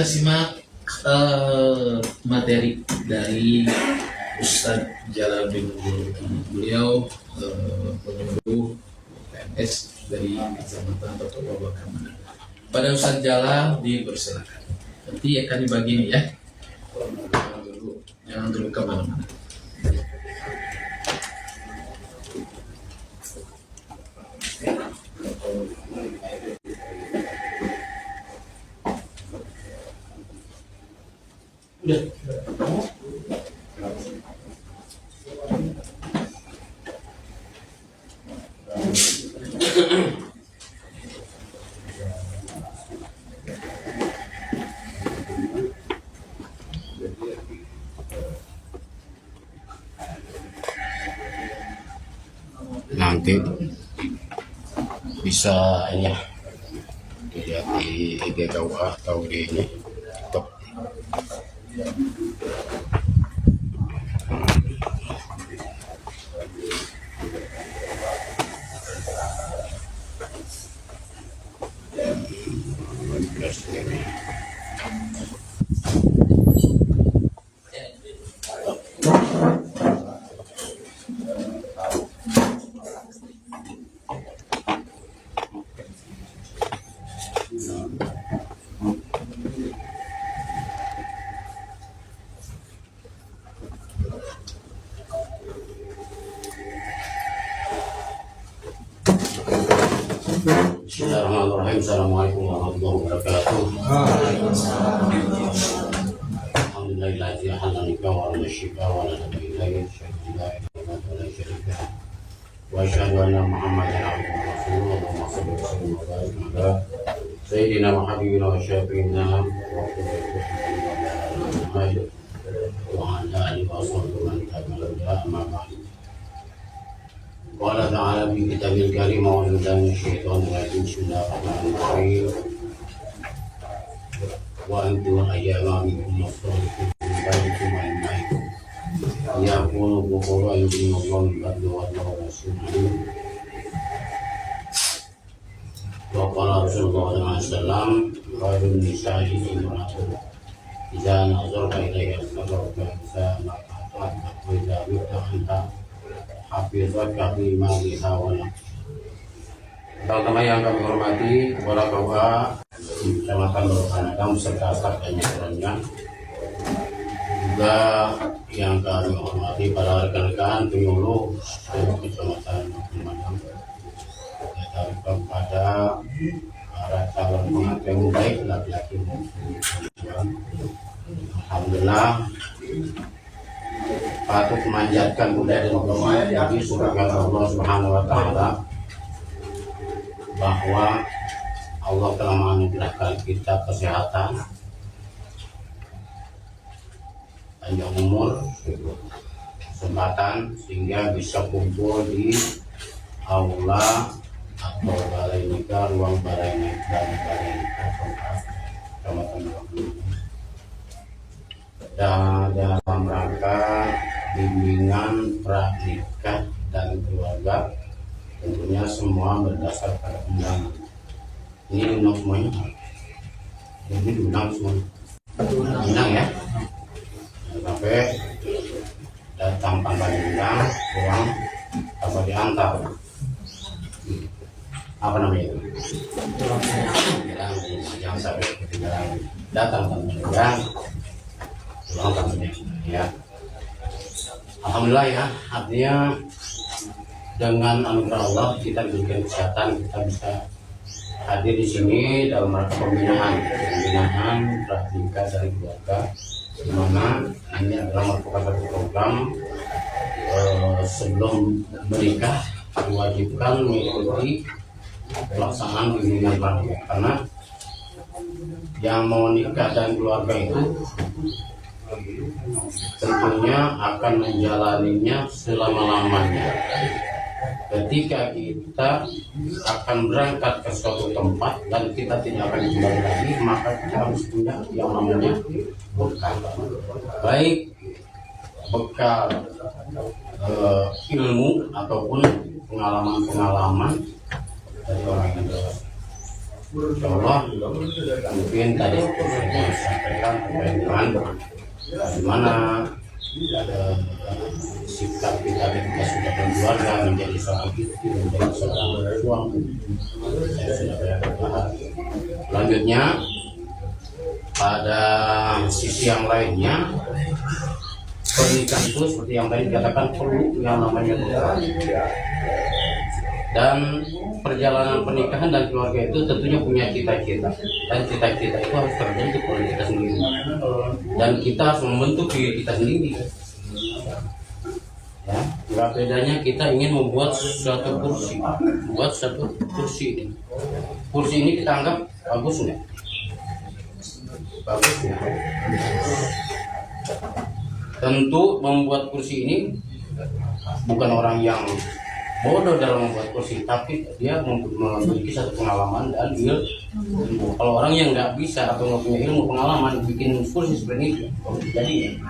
simak materi dari Ustadz Jalaluddin Guru. Beliau pengurus PNS dari Kecamatan Totowa Bakamana. Pada Ustadz Jala dipersilakan. Nanti akan dibagi nih ya. Jangan dulu kemana-mana. Udah. Nanti bisa ini ya dilihat di IG KUA atau di ini TikTok. Bismillahirrahmanirrahim. Assalamualaikum warahmatullahi wabarakatuh. Alhamdulillahi halal wa rasyika wa la ilaha illallah wa asyhadu anna Muhammadan abduhu wa rasuluhu. Allahumma shalli wa sallim wa barik ala sayyidina wa habibina wa syafiina wa qurrati wa ala alihi wa sahbihi man tabi'a amma ba'd. Qala ta'ala fi kitabil karim wa min syaitanir rajim. Bismillahirrahmanirrahim. Wa antum ayyama minkum as-salihin bainakum wa bainakum yaqulu bukhara yu'minu billahi wa rasulihi. Wa qala Rasulullah sallallahu alaihi wasallam khairun nisa'i imra'atun idza nazarta ilayha nazarta sama wa idza wita'anha hafizat kami maliha wa teman-teman yang kami hormati, kepala KUA Kecamatan Bakamana serta staf dan jajarannya, juga yang kami hormati para rekan-rekan penyuluh Kecamatan Bakamana, kepada para calon pengantin baik laki-laki maupun perempuan. Alhamdulillah, patut memanjatkan budaya dan doa bagi surga Allah Subhanahu wa taala bahwa Allah telah menganugerahkan kita kesehatan, panjang umur, kesempatan sehingga bisa kumpul di aula atau balai nikah, ruang balai nikah dan balai nikah Kecamatan dan dalam rangka bimbingan pranikah dan keluarga, tentunya semua berdasarkan undangan. Ini undang semuanya, ini diundang semua, undang ya, sampai datang tanpa diundang, pulang tanpa diantar. Apa namanya itu? Jangan sampai ketinggalan, datang tanpa diundang, pulang tanpa diundang ya. Alhamdulillah ya, artinya dengan anugerah Allah kita diberikan kesehatan, kita bisa hadir di sini dalam rangka pembinaan pranikah dari keluarga, di mana ini adalah merupakan satu program sebelum menikah diwajibkan mengikuti pelaksanaan bimbingan pranikah, karena yang mau nikah dan keluarga itu tentunya akan menjalaninya selama-lamanya. Ketika kita akan berangkat ke suatu tempat dan kita tidak akan kembali lagi, maka kita harus punya yang namanya bekal, baik bekal ilmu ataupun pengalaman-pengalaman dari orang yang dewasa. Insya Allah mungkin tadi saya sampaikan terkait dengan bagaimana sikap kita ketika sudah berkeluarga, menjadi seorang istri, menjadi seorang suami. Saya sudah berkata. Selanjutnya pada sisi yang lainnya, pernikahan itu seperti yang tadi dikatakan perlu yang namanya doa. Dan perjalanan pernikahan dan keluarga itu tentunya punya cita-cita, dan cita-cita itu harus terbentuk oleh kita sendiri, dan kita harus membentuk diri kita sendiri. Ya, nggak bedanya kita ingin membuat suatu kursi, ini. Kursi ini kita anggap bagus nggak? Bagus ya. Tentu membuat kursi ini bukan orang yang bodoh dalam membuat kursi, tapi dia memiliki satu pengalaman dan ilmu. Kalau orang yang nggak bisa atau nggak punya ilmu pengalaman bikin kursi seperti ini, jadi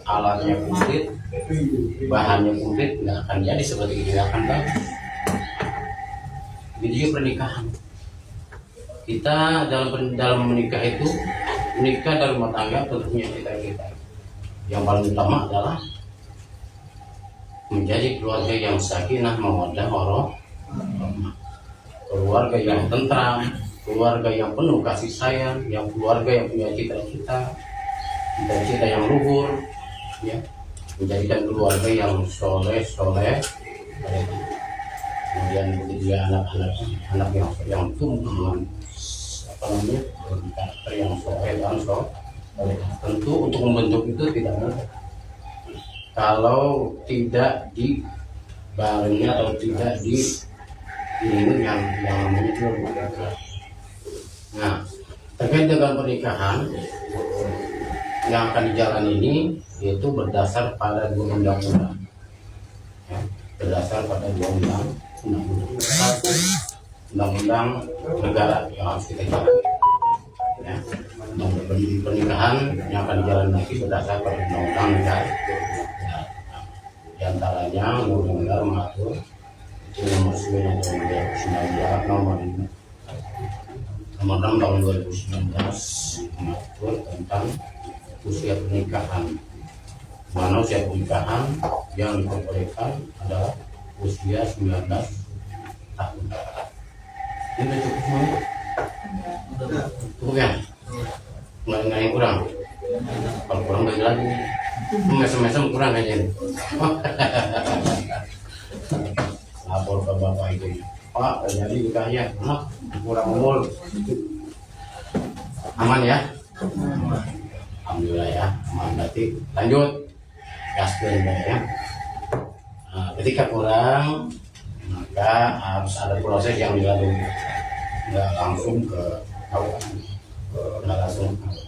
alatnya komplit, bahannya komplit, nggak akan jadi seperti ini, nggak akan bagus. Begitu juga pernikahan. Kita dalam menikah itu, menikah dalam rumah tangga tentunya cita-cita. Yang paling utama adalah menjadi keluarga yang sakinah, mawaddah, warahmah, keluarga yang tentram, keluarga yang penuh kasih sayang, yang keluarga yang punya cita-cita yang luhur, ya, menjadikan keluarga yang soleh. Kemudian begitu juga anak yang tumbuh dengan karakter yang soleh dan soleh. Tentu untuk membentuk itu tidak mudah kalau tidak dibarengi atau tidak ini yang namanya keluarga. Nah, terkait dengan pernikahan yang akan dijalani ini, yaitu berdasar pada dua undang-undang. Ya, berdasar pada dua undang-undang. Satu, undang-undang negara yang harus kita jalani. Ya, pernikahan yang akan dijalani nanti berdasar pada undang-undang negara. Di antaranya undang-undang negara mengatur itu nomor 9 tahun 2019, nomor 6 tahun 2019 mengatur tentang usia pernikahan. Mana usia pernikahan yang diperbolehkan adalah usia 19 tahun. Ini cukup semua? Cukup ya? Nggak yang kurang? Kalau kurang bagi lagi nih. Mesem-mesem kurang aja nih. Lapor ke bapak itu, Pak, jadi nikahnya anak kurang umur. Aman ya? Alhamdulillah ya, aman. Berarti lanjut gaskan ya. Nah, ketika kurang, maka harus ada proses yang dilalui. Nggak langsung ke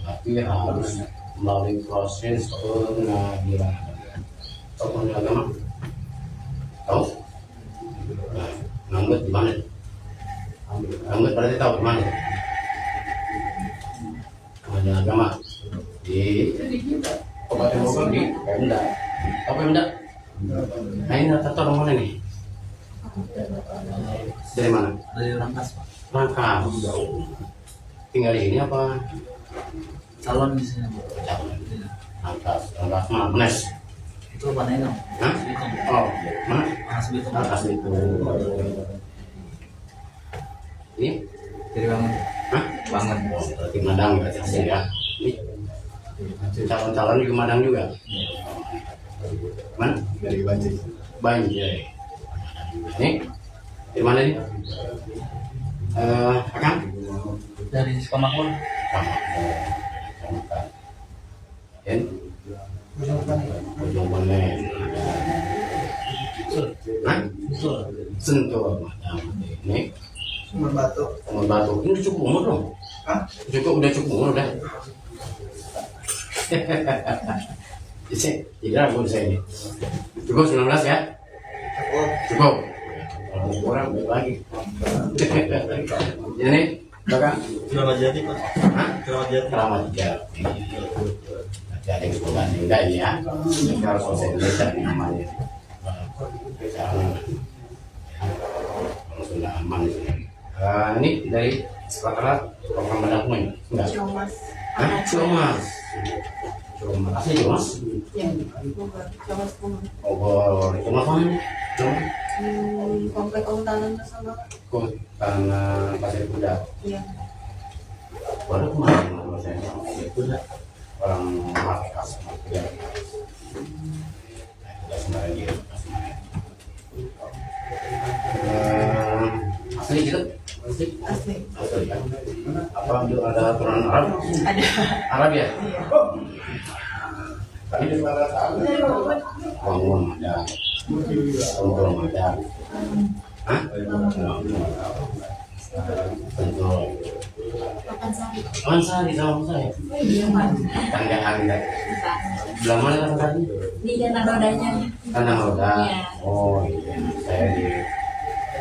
tapi harus melalui proses pengadilan. Tahu pengadilan agama? Tahu? Nah, nganggut di mana? Nganggut berarti tahu di mana? Pengadilan agama di Kabupaten Bogor di Pemda. Tahu Pemda? Nah, ini rata orang mana nih? Dari mana? Dari Rangkas, Pak. Rangkas. Tinggal di sini apa? Calon di sini. Rangkas mana? Menes? Itu Pak Nenong. Hah? Oh, mana? Mas Bito. Rangkas itu. Ini? Dari Bangun. Hah? Bangun. Oh, berarti Madang berarti asli ya. Ini calon-calon juga Madang juga. Mana? Dari Banjir. Banjir. Ini? Dari mana nih? Akang? Dari Sukamakmur. Dan ujung Bonen. Hah? Sentul. Ini Sumber Batu. umur batu. Ini udah cukup umur dong? Hah? Udah cukup umur udah. Jadi ragu saya ini. Cukup 19 ya? Cukup. Kalau kurang baik lagi. Ini Bapak Keramat Jati, Pak. Hah? Keramat Jati. Keramat Jati. Nanti ada yang berbanding enggak ini ya? Kita harus selesai Indonesia namanya. Kalau sudah aman itu. Ini dari sekolah tukang bedakmu ini? Enggak. Comas. Hah? Comas. Comas. Asli Comas? Ya, bukan. Comas pun. Oh, Comas mana? Comas. Komplek Kehutanan sama. Kok tanah Pasir Kuda. Iya. Baru kemarin kalau saya Pasir Kuda orang Makassar. Ya. Sudah sebenarnya dia. Asli gitu? Asli? Asli. Asli kan? Apa ada aturan Arab? Ada. Arab ya? Iya. Tadi di bangun ada. Bangun ada. Hah? Betul. Makan sari. Kawan saya sama saya. Iya, Pak. Tangga anda. Belah mana kata tadi? Di Danau Rodanya. Tanah Roda. Iya. Oh iya. Saya di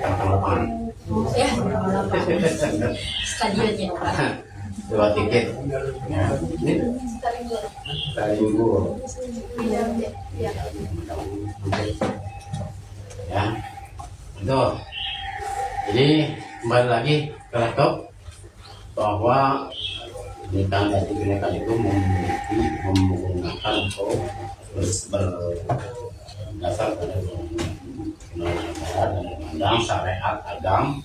tengah lapangan. Ya, stadionnya, Pak. 2 tiket. Ya. Ini dari minggu. Iya. Ya. Itu. Jadi kembali lagi ke laptop bahwa pernikahan dan pernikahan itu memiliki menggunakan atau berdasar pada undang-undang negara dan undang syariat agama,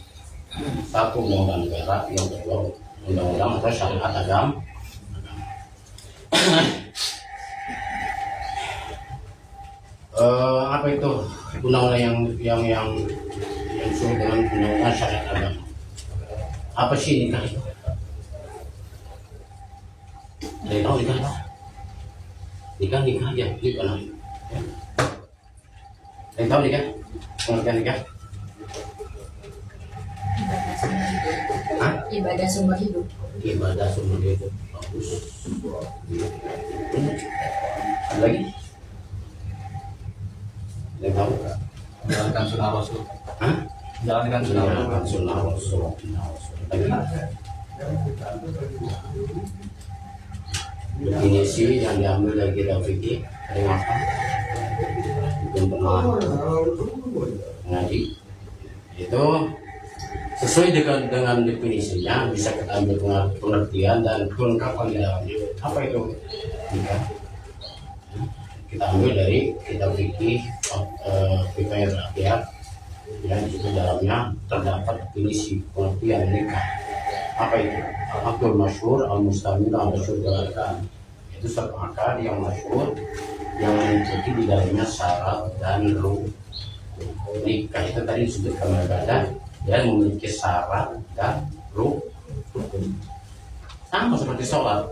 satu undang-undang negara, yang kedua undang-undang atau syariat agama. Apa itu undang-undang yang sesuai dengan undang-undang syariat agama? Apa sih nikah itu? Dari tahu nikah apa? Nikah aja, nikah lah. Dari tahu nikah? Pengertian nikah? Hah? Ibadah sumber hidup. Ibadah sumber hidup. Bagus. Ada lagi? Dari tahu? Menjalankan sunnah Rasul. Hah? Menjalankan sunnah Rasul. Menjalankan sunnah Rasul. Lagi? Definisi yang diambil dari kitab fikih dari apa? Mungkin pernah ngaji. Itu sesuai dengan definisinya bisa kita ambil pengertian dan kelengkapan di dalamnya. Apa itu nikah? Kita ambil dari kitab fikih fikih yang terakhir, yang di situ dalamnya terdapat definisi pengertian nikah. Apa itu? Al-Aqdul Masyhur Al-Mustamil Al-Masyhur itu satu akad yang masyhur yang meliputi di dalamnya syarat dan rukun. Nikah itu tadi disebutkan ibadah dan memiliki syarat dan rukun. Sama seperti sholat.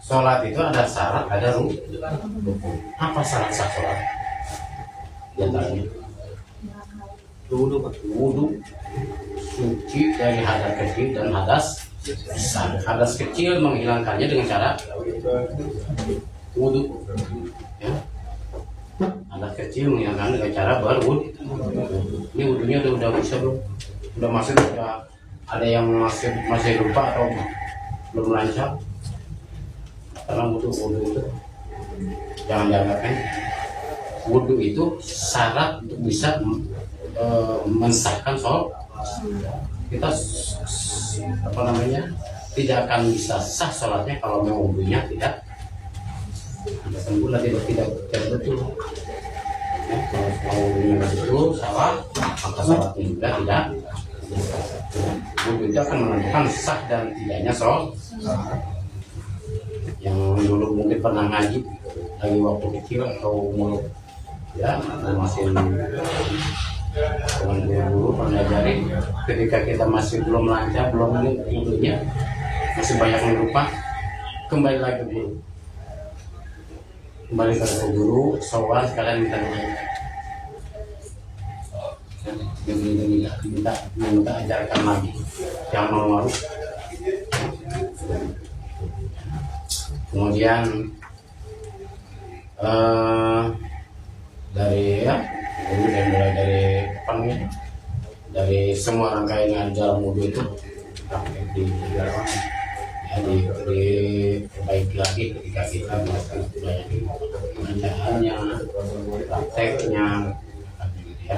Sholat itu ada syarat, ada rukun. Apa syarat sah sholat? Di antaranya wudu, suci dari hadas kecil dan hadas besar. Hadas kecil menghilangkannya dengan cara wudu. Ya. Hadas kecil menghilangkan dengan cara berwudu. Ini wudunya udah bisa belum? Udah masuk, udah ada yang masih lupa atau belum lancar? Karena wudu itu jangan dianggapkan. Wudu itu syarat untuk bisa mensahkan sholat. Kita tidak akan bisa sah sholatnya kalau memang wudunya tidak ada sempurna, tidak betul. Ya, kalau wudunya betul salah, maka sholatnya juga tidak. Wudu itu akan menentukan sah dan tidaknya sholat. Yang dulu mungkin pernah ngaji lagi waktu kecil atau umur ya masih dengan guru pernah ajarin, ketika kita masih belum lancar, belum ilmunya, masih banyak yang lupa, kembali lagi ke guru, kembali ke guru, soal sekalian minta ajarkan lagi, jangan malu-malu. Kemudian dari mulai dari apa namanya, dari semua rangkaian dalam wudu itu diperbaiki lagi ketika kita melakukan bacaannya, prakteknya, ya.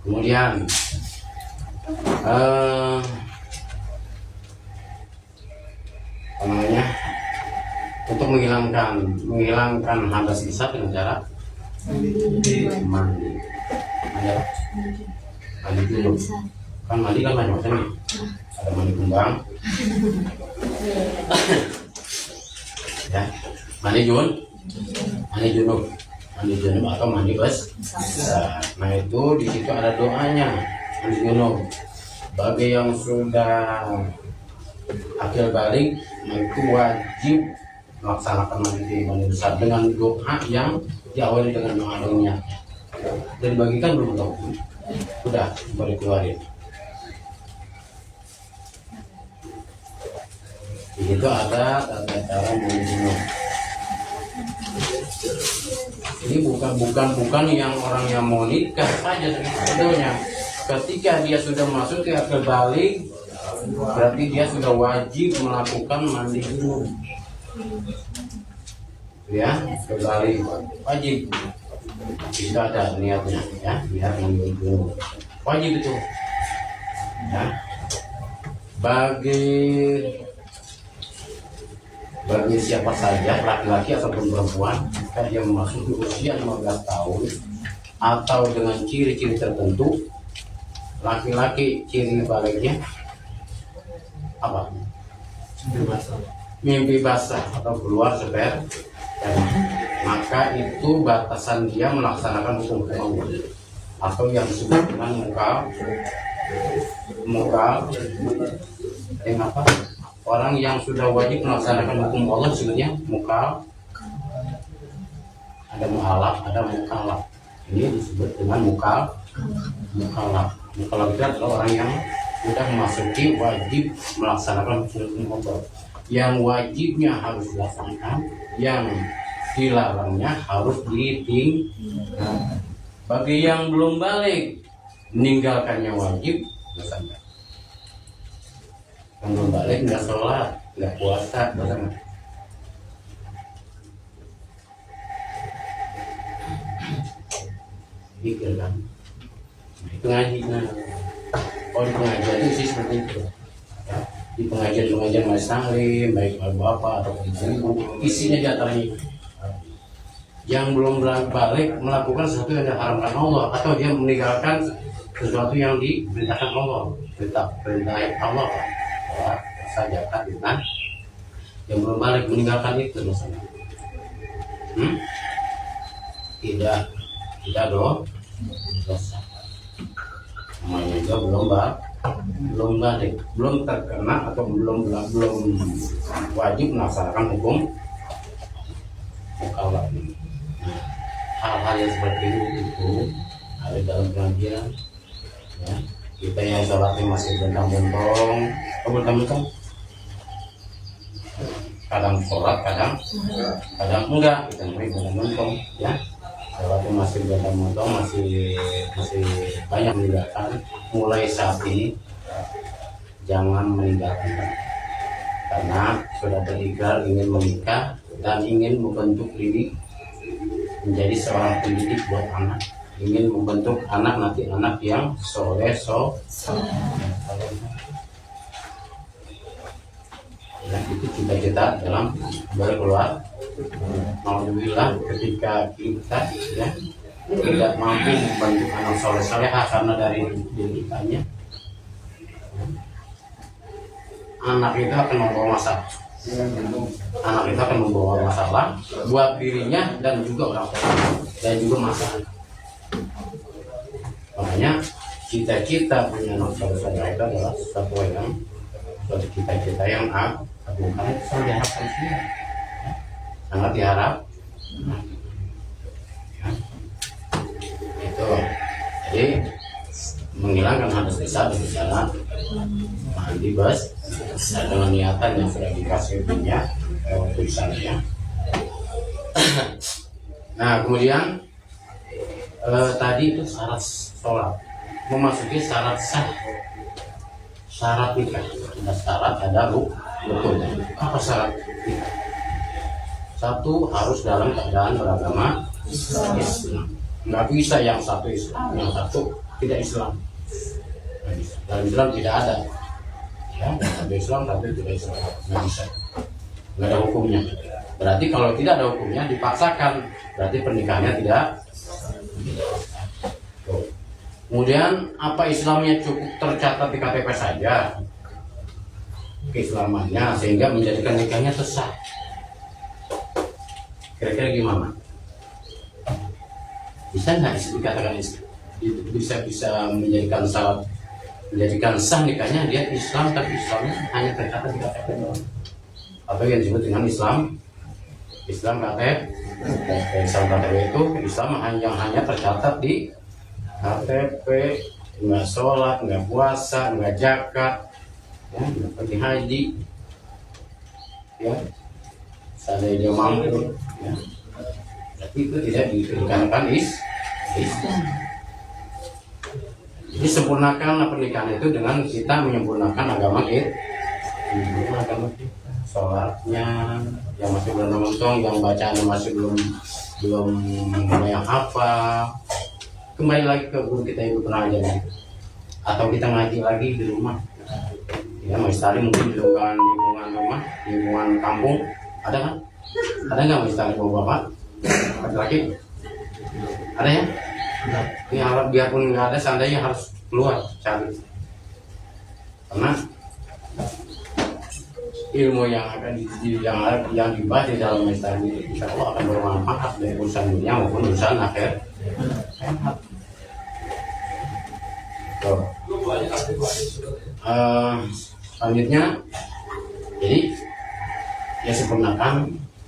Kemudian Apa namanya, untuk menghilangkan hadas lisan dengan cara mandi. Mandi dulu. Kan mandi kan banyak macamnya. Ada mandi kumbang, ya, mandi junub atau mandi besar. Nah itu di situ ada doanya mandi junub. Bagi yang sudah akil balik, nah itu wajib melaksanakan mandi besar dengan doa yang diawali dengan doa niat. Dan bagikan belum tahu, udah boleh keluarin. Di situ ada tata cara mandi junub. Ini bukan yang orang yang mau nikah saja sebetulnya. Ketika dia sudah masuk ke akil balik, berarti dia sudah wajib melakukan mandi junub. Ya, kembali wajib. Kita ada niatnya, ya, biar mandi junub. Wajib itu. Ya. Bagi siapa saja, laki-laki ataupun perempuan, jika dia memasuki usia 15 tahun atau dengan ciri-ciri tertentu, laki-laki ciri baliknya apa? Mimpi basah atau keluar sperma, maka itu batasan dia melaksanakan hukum Allah, atau yang disebut dengan mukal yang apa? Orang yang sudah wajib melaksanakan hukum Allah sebenarnya mukal. Ada mu'alaf, ada mukalaf. Ini disebut dengan mukalaf. Mukalaf itu adalah orang yang sudah memasuki wajib melaksanakan hukum Allah. Yang wajibnya harus dilaksanakan, yang dilarangnya harus ditinggalkan. Bagi yang belum balik, meninggalkannya wajib, misalnya. Yang belum balik nggak sholat, nggak puasa, misalnya. Pikir kan, di pengajian, di pengajian itu sih seperti itu. Ya, di pengajian Mas Sanglim, baik bapak atau ibu, isinya diantaranya yang belum balik melakukan sesuatu yang diharamkan Allah, atau dia meninggalkan sesuatu yang diperintahkan Allah, perintah Allah, zakat, kan? Yang belum balik meninggalkan itu misalnya. Tidak dosa. Namanya juga belum balik, belum terkena atau belum wajib melaksanakan hukum mukallaf. Hal-hal yang seperti itu ada dalam pengajian. Ya, kita yang sholatnya masih bentang-bentong, kadang sholat, kadang enggak, kita mulai bentang-bentong, ya. Sholatnya masih bentang-bentong, masih banyak meninggalkan. Mulai saat ini jangan meninggalkan, karena sudah berikrar ingin menikah dan ingin membentuk diri menjadi seorang pendidik buat anak, ingin membentuk anak nanti anak yang soleh. Ya, itu cita-cita dalam berkeluar. Alhamdulillah ketika kita ya tidak mampu membentuk anak soleh-solehah karena dari diri kitanya, anak itu akan membawa masalah. Anak itu akan membawa masalah buat dirinya dan juga orang tua, dan juga masalah. Makanya cita-cita punya anak soleh-soleh itu adalah suatu cita-cita yang agung, karena itu sangat diharapkan semua, sangat diharap. Ya. Itu jadi menghilangkan hadas lisan dengan mandi dengan niatan yang sudah dikasih punya tulisannya. Nah kemudian tadi itu syarat sholat, memasuki syarat sah, syarat nikah. Ada syarat, ada rukun. Apa syarat nikah? Satu, harus dalam keadaan beragama Islam. Nggak bisa yang satu Islam, yang satu tidak Islam. Dalam Islam tidak ada, ya, ada Islam tapi tidak Islam, nggak bisa, nggak ada hukumnya. Berarti kalau tidak ada hukumnya dipaksakan, berarti pernikahannya tidak. Tuh. Kemudian apa Islamnya cukup tercatat di KTP saja keislamannya sehingga menjadikan nikahnya sah. Kira-kira gimana? Bisa nggak dikatakan bisa menjadikan syarat menjadikan sah nikahnya dia Islam tapi Islamnya hanya tercatat di KTP doang. Atau yang disebut dengan Islam KTP. Islam KTP itu Islam yang hanya tercatat di KTP, nggak sholat, nggak puasa, nggak zakat, ya, nggak pergi haji, ya, seandainya dia mampu, ya. Tapi itu tidak dikatakan Islam. Jadi sempurnakan pernikahan itu dengan kita menyempurnakan agama kita. Sholatnya yang masih belum nonton, yang bacaannya masih belum yang hafal, kembali lagi ke guru kita yang pernah ajar, atau kita ngaji lagi di rumah. Ya, Maistari mungkin di lingkungan rumah, lingkungan kampung ada kan? Ada nggak Maistari bapak? Laki-laki? Ada ya? Ini harap biarpun nggak ada, seandainya harus keluar cari, karena ilmu yang akan yang dibahas di dalam Maistari itu insya Allah akan bermanfaat dari urusan dunia maupun urusan akhir. Selanjutnya, jadi ya sempurnakan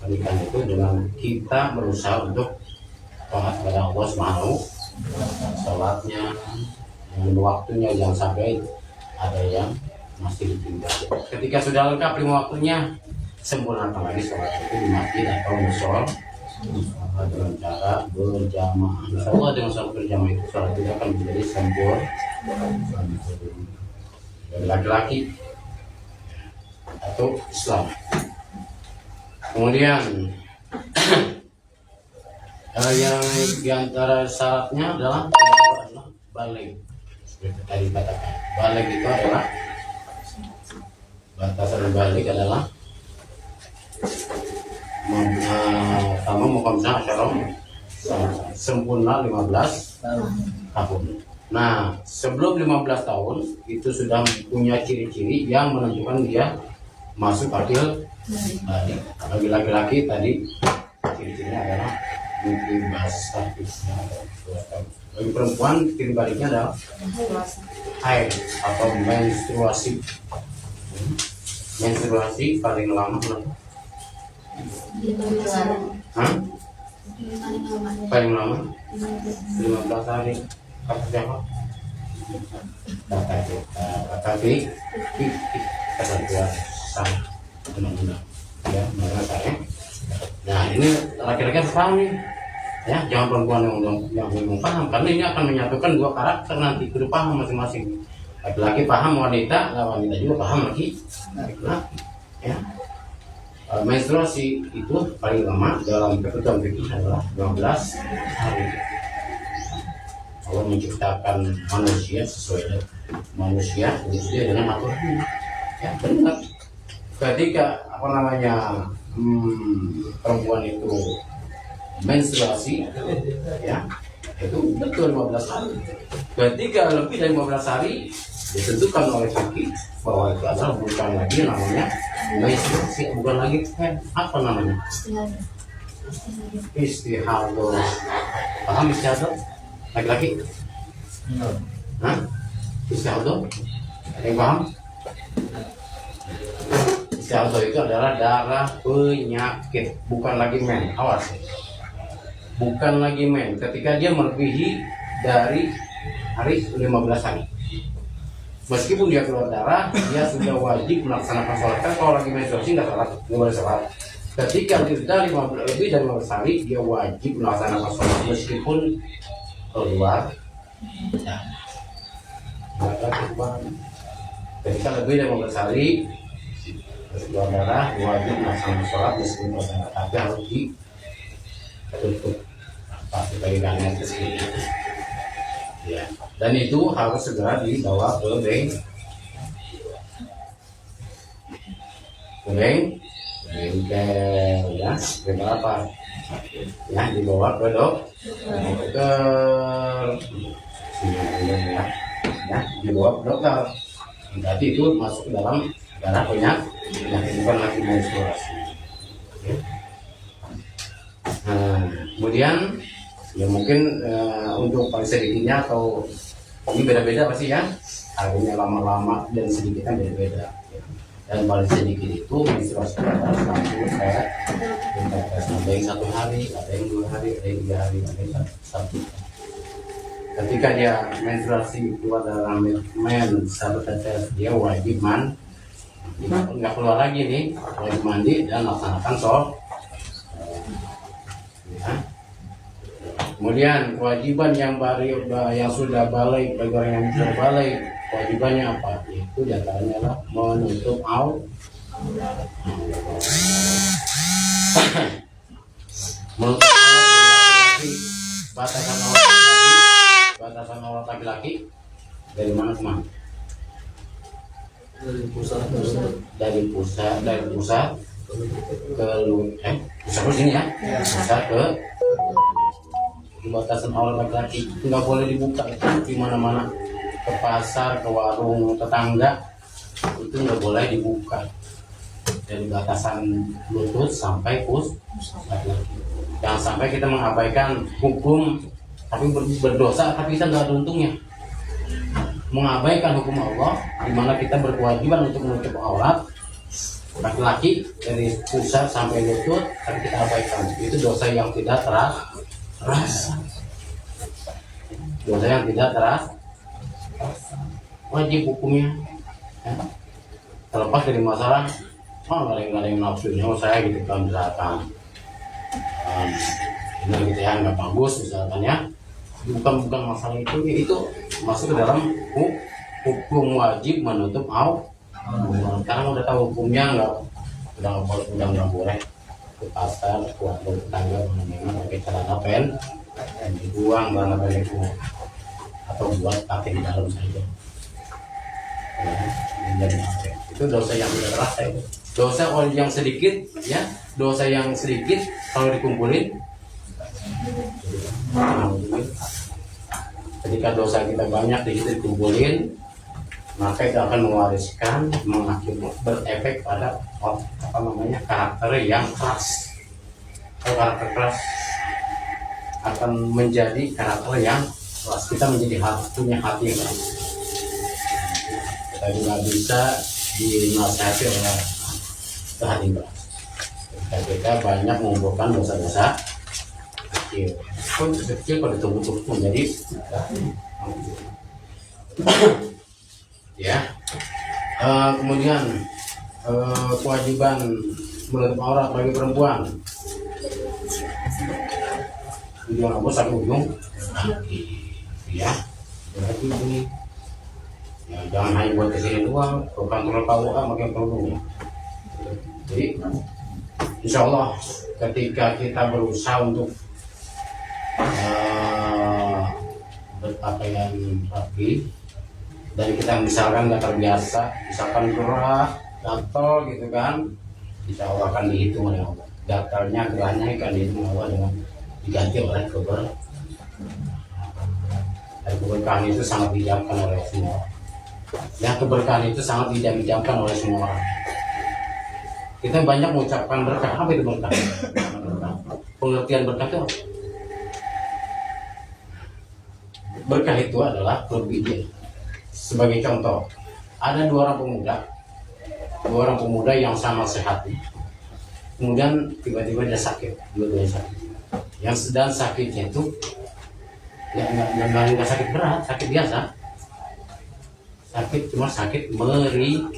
pernikahan itu dengan kita berusaha untuk taat kepada Allah Subhanahu, sholatnya, dengan waktunya jangan sampai ada yang masih ditinggal. Ketika sudah lengkap 5 waktunya, sempurnakan lagi sholat itu di masjid atau mushol dengan cara berjamaah. Insya Allah dengan sholat berjamaah itu sholat kita akan menjadi sempurna dari laki-laki atau Islam. Kemudian yang diantara syaratnya adalah balik. Seperti tadi katakan, balik itu adalah batasan balik adalah sama mukamsa asyara sempurna 15 tahun. Nah, sebelum 15 tahun itu sudah punya ciri-ciri yang menentukan dia masuk akil balik. Bagi laki-laki tadi ciri-cirinya adalah mungkin basah, bagi perempuan ciri baliknya adalah haid atau menstruasi. Menstruasi paling lama berapa? Paling lama 15 hari. Kata siapa? Tapi kata dua sama undang-undang ya, saya. Nah ini laki-laki harus paham nih, ya, jangan perempuan yang belum paham, karena ini akan menyatukan dua karakter nanti kudu paham masing-masing. Laki-laki paham wanita, wanita juga paham laki-laki, ya. Menstruasi itu paling lama dalam ketentuan fikih adalah 15 hari. Allah menciptakan manusia sesuai dengan manusia sesuai dengan aturannya. Ya benar. Ketika perempuan itu menstruasi, ya itu betul 15 hari. Ketika lebih dari 15 hari ditentukan oleh fikih bahwa itu adalah bukan lagi namanya menstruasi, bukan lagi apa namanya istihadah. Paham istihadah? Laki-laki? Hah? Istihadah? Ada yang paham? Istihadah itu adalah darah penyakit, bukan lagi men. Awas, bukan lagi men. Ketika dia melebihi dari hari 15 hari, meskipun dia keluar darah, dia sudah wajib melaksanakan sholat. Kan kalau lagi menstruasi nggak boleh sholat. Ketika lebih dari 15 hari, dia wajib melaksanakan sholat meskipun keluar. Ya. Ketika lebih dari 15 hari keluar darah, wajib melaksanakan sholat meskipun keluar darah, tapi harus ditutup. Pasti bagi kalian kesini. Ya. Dan itu harus segera dibawa ke bengkel ya, bengkel apa? Ya, dibawa ke dokter. Ya, dibawa ke dokter. Berarti itu masuk ke dalam darah penyakit, bukan lagi menstruasi. Oke. Nah, kemudian ya mungkin untuk paling sedikitnya atau ini beda-beda pasti ya, harganya lama-lama dan sedikitnya beda-beda. Dan paling sedikit itu menstruasi pada satu set, ada yang 1 hari, ada yang 2 hari, ada yang 3 hari, ada yang 1. Ketika dia menstruasi keluar darah men 1 tetes, dia wajib nggak keluar lagi nih, wajib mandi dan laksanakan sholat. Ya. Kemudian kewajiban yang sudah balik, bagi orang yang sudah balik, kewajibannya apa? Itu diantaranya adalah menutup aurat. Menutup aurat laki-laki, batasan aurat laki-laki dari mana ke mana? Dari pusat Dari pusat ke pusat sini ya, pusat ke batasan aurat laki-laki itu nggak boleh dibuka, itu di mana-mana, ke pasar, ke warung tetangga itu nggak boleh dibuka, dari batasan lutut sampai laki-laki. Jangan sampai kita mengabaikan hukum tapi berdosa, tapi kita nggak ada untungnya. Mengabaikan hukum Allah di mana kita berkewajiban untuk menutup aurat laki-laki dari pusat sampai lutut, tapi kita abaikan. Itu dosa yang tidak terasa. Dosa yang tidak terasa. Wajib hukumnya. Ya. Terlepas dari masalah, nggak ada yang nafsunya, saya gitu kan, misalkan ini gitu ya, nggak bagus misalkan ya. Bukan masalah itu masuk ke dalam hukum wajib menutup aurat. Karena udah tahu hukumnya, udah nggak boleh ke pasar, ke warung tetangga mana pakai celana pen dan dibuang celana pen itu, atau buat pakai di dalam saja. Ya, itu dosa yang tidak terasa itu. Dosa yang sedikit ya, dosa yang sedikit kalau dikumpulin. Ketika dosa kita banyak dikumpulin, maka itu akan mewariskan, berefek pada karakter yang keras. Kalau karakter keras akan menjadi karakter yang keras, kita menjadi punya hati yang keras. Kita juga bisa dinasihati oleh hati keras. Kita banyak mengumpulkan dosa-dosa kecil. Kecil kalau ditumpuk menjadi ya. Kemudian kewajiban menutup aurat bagi perempuan ujung rambut sampai ujung kaki ya. Berarti ini ya, jangan hanya buat kesini doang, bukan terlalu KUA makin kerudung. Jadi insya Allah ketika kita berusaha untuk berpakaian rapi dan kita misalkan nggak terbiasa, misalkan gerah, gatal gitu kan, insya Allah akan dihitung oleh Allah. Gatalnya, gerahnya akan dihitung Allah dengan diganti oleh keberkahan. Dan keberkahan itu sangat dijamkan oleh semua orang. Yang keberkahan itu sangat dijamkan oleh semua orang. Kita banyak mengucapkan berkah. Apa itu berkah? Pengertian berkah itu apa? Berkah itu adalah kelebihan. Sebagai contoh, ada dua orang pemuda yang sama sehat, kemudian tiba-tiba dia sakit, dua-duanya sakit. Yang sedang sakitnya itu ya nggak sakit berat, sakit biasa, sakit cuma sakit meriang.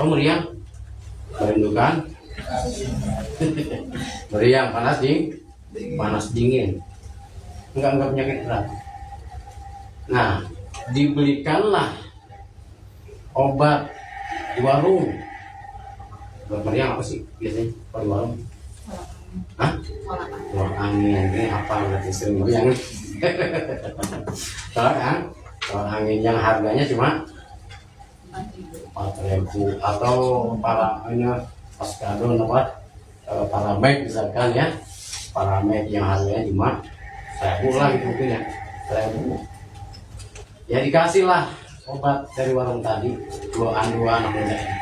Meriang, merindukan, meriang, panas dingin, enggak penyakit berat. Nah, dibelikanlah obat di warung. Obat meriang apa sih biasanya kalau di warung? Hah? Tolak angin ini apa berarti sering yang tolak angin yang harganya cuma 4.000 atau para ini pas kado apa para Mac misalkan ya, para Mac yang harganya cuma 1.000 lah gitu mungkin ya, 1.000 ya dikasih lah obat dari warung tadi dua anak muda ini,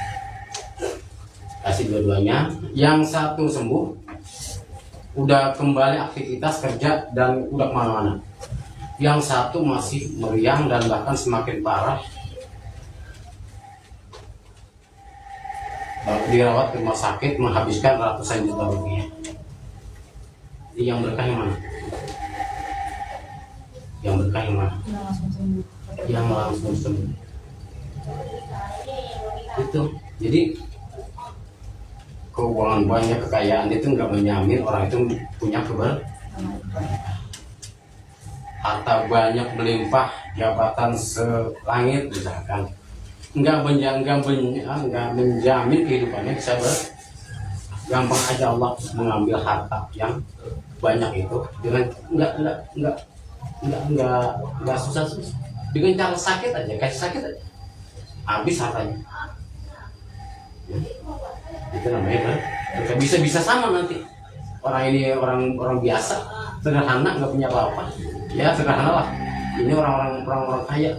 kasih dua-duanya, yang satu sembuh udah kembali aktivitas kerja dan udah kemana-mana, yang satu masih meriang dan bahkan semakin parah, dirawat ke rumah sakit menghabiskan ratusan juta rupiah. Jadi yang berkah yang mana? Yang berkah yang mana? Yang langsung sembuh. Itu. Jadi keuangan banyak, kekayaan itu nggak menjamin orang itu punya harta banyak melimpah, jabatan selangit misalkan, nggak menjamin kehidupannya bisa gampang aja Allah mengambil harta yang banyak itu dengan nggak susah dengan cara sakit aja, kasih sakit aja habis hartanya. Itu namanya kan bisa sama nanti orang ini orang biasa sederhana nggak punya apa-apa ya, sederhana lah, ini orang kaya,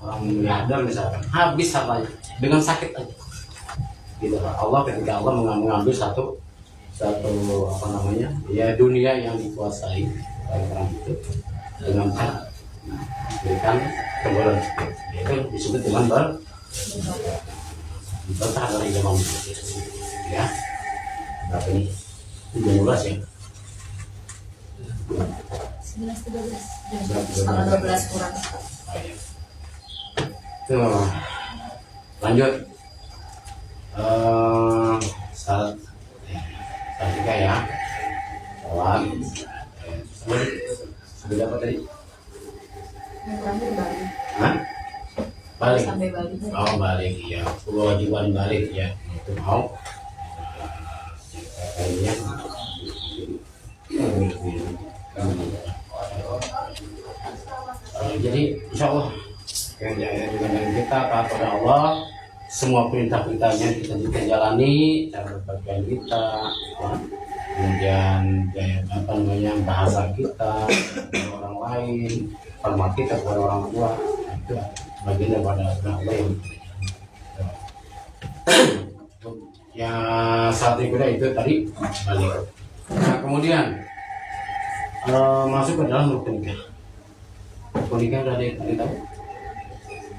orang miliarder misalkan, habis hartanya dengan sakit aja gitu. Allah ketika Allah mengambil satu apa namanya ya dunia yang dikuasai oleh orang itu dengan berikan kebenaran, itu disebut dengan berkah dari zaman ya. Berapa ini? 17 ya? 11 kurang. Tuh, lanjut. Saat tiga ya. Salam. Sudah apa tadi? Yang terakhir Bali. Hah? Balik. Sampai Bali. Oh balik ya. Kewajiban balik ya. Itu mau. Kayaknya. Jadi insya Allah dengan kita taat pada Allah, semua perintah-perintahnya kita jalani, cara berpakaian kita, ya. Kemudian apa namanya bahasa kita kepada orang lain, hormat kita kepada orang tua, itu bagian daripada Allah yang saat itu tadi balik. Nah kemudian masuk ke dalam rukun nikah. Rukun nikah udah ada yang tahu?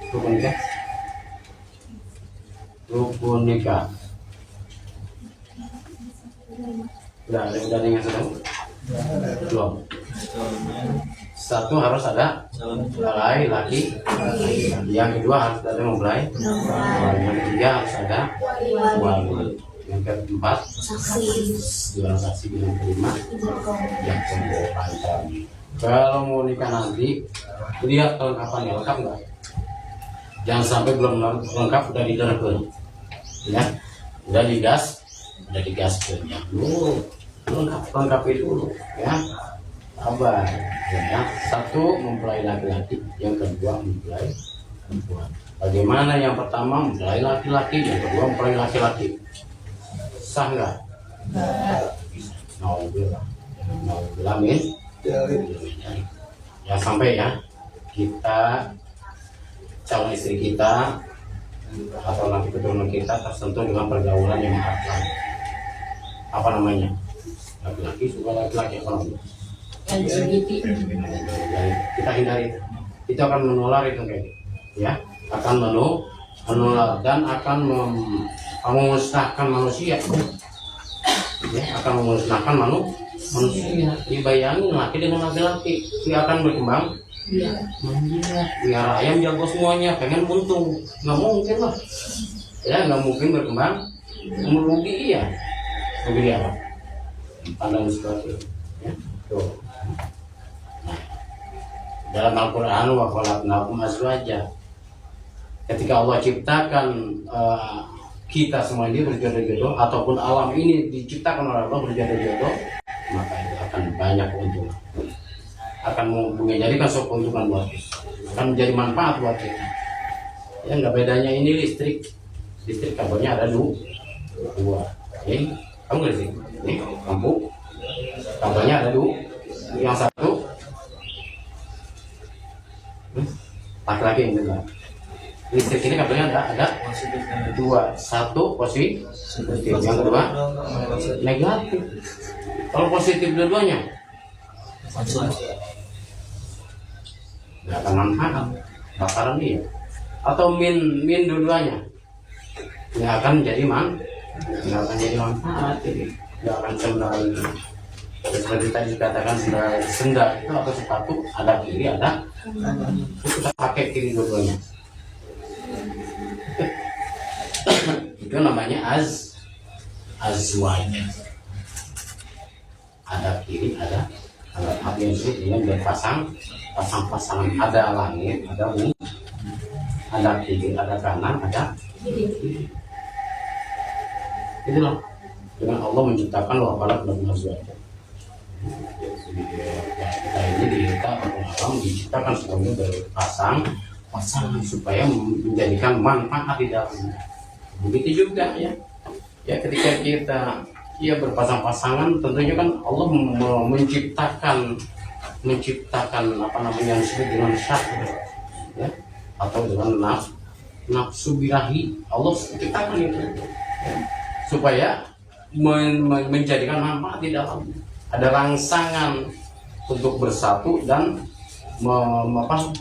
Rukun nikah? Rukun nikah. Udah ada yang tahu? Belum. Satu harus ada mempelai laki. Yang kedua harus ada mempelai. Yang ketiga harus ada wali. Yang keempat dua saksi. Yang kelima yang keempat. Kalau mau nikah nanti lihat kelengkapannya lengkap nggak? Jangan sampai belum lengkap udah diderpel, ya, udah digas ya dulu, lengkap itu dulu, ya, sabar, ya. Satu mempelai laki-laki, yang kedua mempelai perempuan. Bagaimana yang pertama mempelai laki-laki, yang kedua mempelai laki-laki, sah nggak? Nauzubillah, amin. Ya sampai ya kita calon istri kita atau nanti keturunan kita tersentuh dengan pergaulan yang apa namanya laki-laki suka laki-laki apa namanya LGBT. kita hindari itu akan menular itu kayak ya, akan menular dan akan memusnahkan manusia ya, akan memusnahkan manusia. Dibayangin laki dengan laki-laki dia akan berkembang biar ayam jago semuanya, pengen buntung, nggak mungkin lah ya, nggak mungkin berkembang merugi ya, rugi apa pandang seperti itu ya. Tuh. Dalam Al-Quran wa khalaqnakum azwaja, ketika Allah ciptakan kita semua ini berjodoh-jodoh ataupun alam ini diciptakan oleh Allah berjodoh-jodoh, maka itu akan banyak keuntungan, akan menjadikan suatu keuntungan buat kita, akan menjadi manfaat buat kita. Ya nggak bedanya ini listrik kabelnya ada dua. Ini kamu nggak sih? Ini lampu kabelnya ada dua. Yang satu laki-laki ini enggak. Listrik ini kabelnya ada dua, satu positif, yang kedua negatif. Kalau positif dua-duanya nggak akan manfaat, bakaran dia. Atau min dua-duanya nggak akan jadi manfaat, nggak akan sendal. Seperti tadi dikatakan sendal itu atau sepatu ada kiri ada, kita pakai kiri dua-duanya. Itu namanya azwaj. Ada kiri ada apa yang disebut dengan berpasang-pasangan. Ada langit, ada bumi, ada kiri, ada kanan, ada kiri. Itulah dengan Allah menciptakan wakalat dan azwaj. Kita ini alam diciptakan semuanya berpasang supaya menjadikan manfaat di dalamnya. Begitu juga ya ketika kita berpasang-pasangan, tentunya kan Allah menciptakan apa namanya yang disebut dengan syahwat ya, atau dengan nafsu birahi. Allah ciptakan itu ya, supaya menjadikan manfaat di dalamnya. Ada rangsangan untuk bersatu dan membuat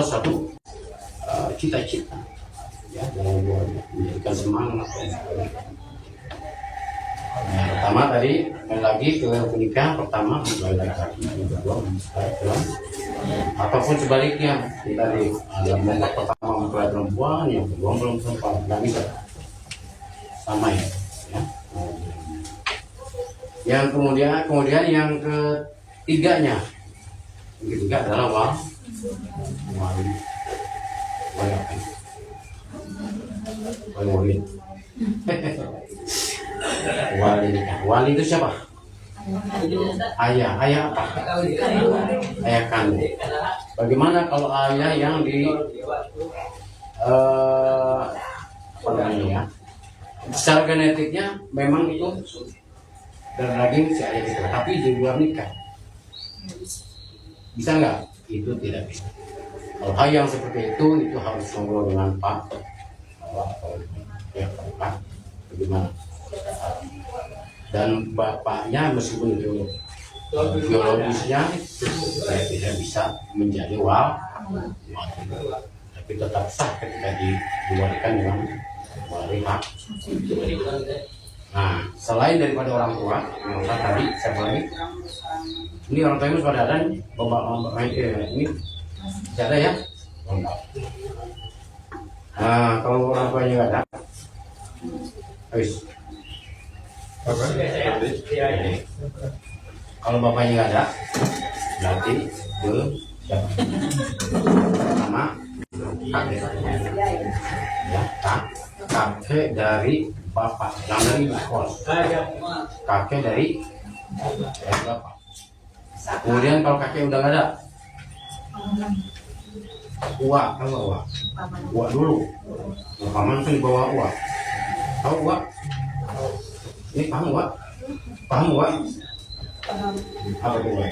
satu cita-cita ya, dalam menjadikan semangat. Yang pertama tadi lagi ke pernikahan pertama mulai laki-laki, yang kedua perempuan, ataupun sebaliknya tadi yang pertama mempelai perempuan, yang kedua perempuan, nggak bisa sama ya. Yang kemudian yang ketiganya, yang ketiga adalah wali itu siapa? Ayah apa? Ayah kandung. Bagaimana kalau ayah yang di apa namanya ya? Secara genetiknya memang itu darah daging si ayah kita, tapi di luar nikah bisa nggak? Itu tidak bisa. Kalau hal yang seperti itu harus ngobrol dengan Pak bagaimana? Dan bapaknya meskipun itu biologisnya tidak bisa menjadi tapi tetap sah ketika diwariskan dengan wali hak. Nah, selain daripada orang tua, yang tadi saya lagi, ini orang tua sudah ada nih, bapak ini ada ya. Nah, kalau orang tuanya nggak ada, habis. Kalau bapaknya nggak ada, berarti ke siapa? Sama kakek. Ya, kakek dari bapak, yang dari kos. Kakek dari bapak. Kemudian kalau kakek udah nggak ada, uak, tahu uak? Uak dulu. Paman kan dibawa uak. Tahu uak? Ini paham uak? Paham uak? Apa itu uak?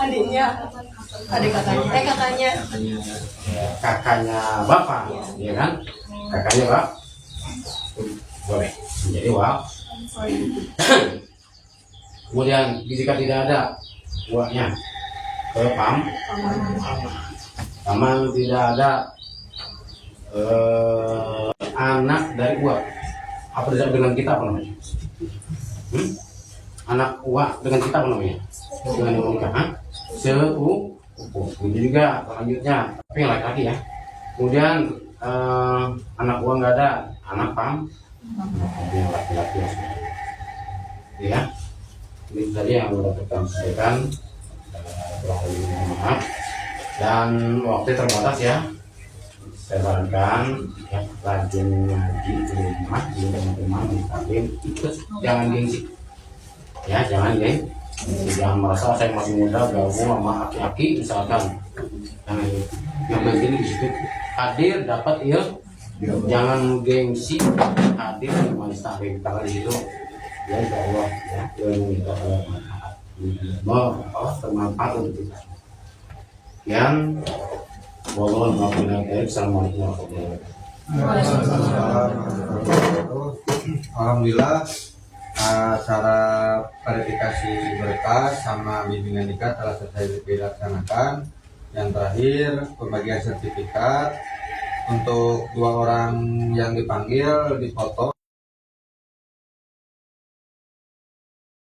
Adiknya, kakaknya. Kakaknya bapak, ya kan? Kakaknya bapak. Boleh menjadi uak. Kemudian jika tidak ada uaknya, paman tidak ada anak dari uak. Apa dengan kita apa namanya? Anak uak dengan kita apa namanya? Dengan menikah, sepupu. Itu juga selanjutnya, tapi yang laki-laki ya. Kemudian anak uak nggak ada, anak pam, yang laki-laki ya. Ini tadi yang sudah kita sampaikan. Maaf dan waktu terbatas ya. saya sarankan ya, rajin ngaji di rumah, di teman-teman, di taklim, terus jangan gengsi ya, jangan jangan merasa saya masih muda gabung sama aki-aki misalkan. Jangan, yang penting di situ hadir dapat ya, jangan gengsi, hadir di majelis taklim tanggal di situ ya, insya Allah ya, yang minta bermanfaat untuk kita. Yang Assalamualaikum warahmatullahi wabarakatuh. Alhamdulillah, acara verifikasi berkas sama bimbingan nikah telah selesai dilaksanakan. Yang terakhir pembagian sertifikat untuk 2 orang yang dipanggil dipoto.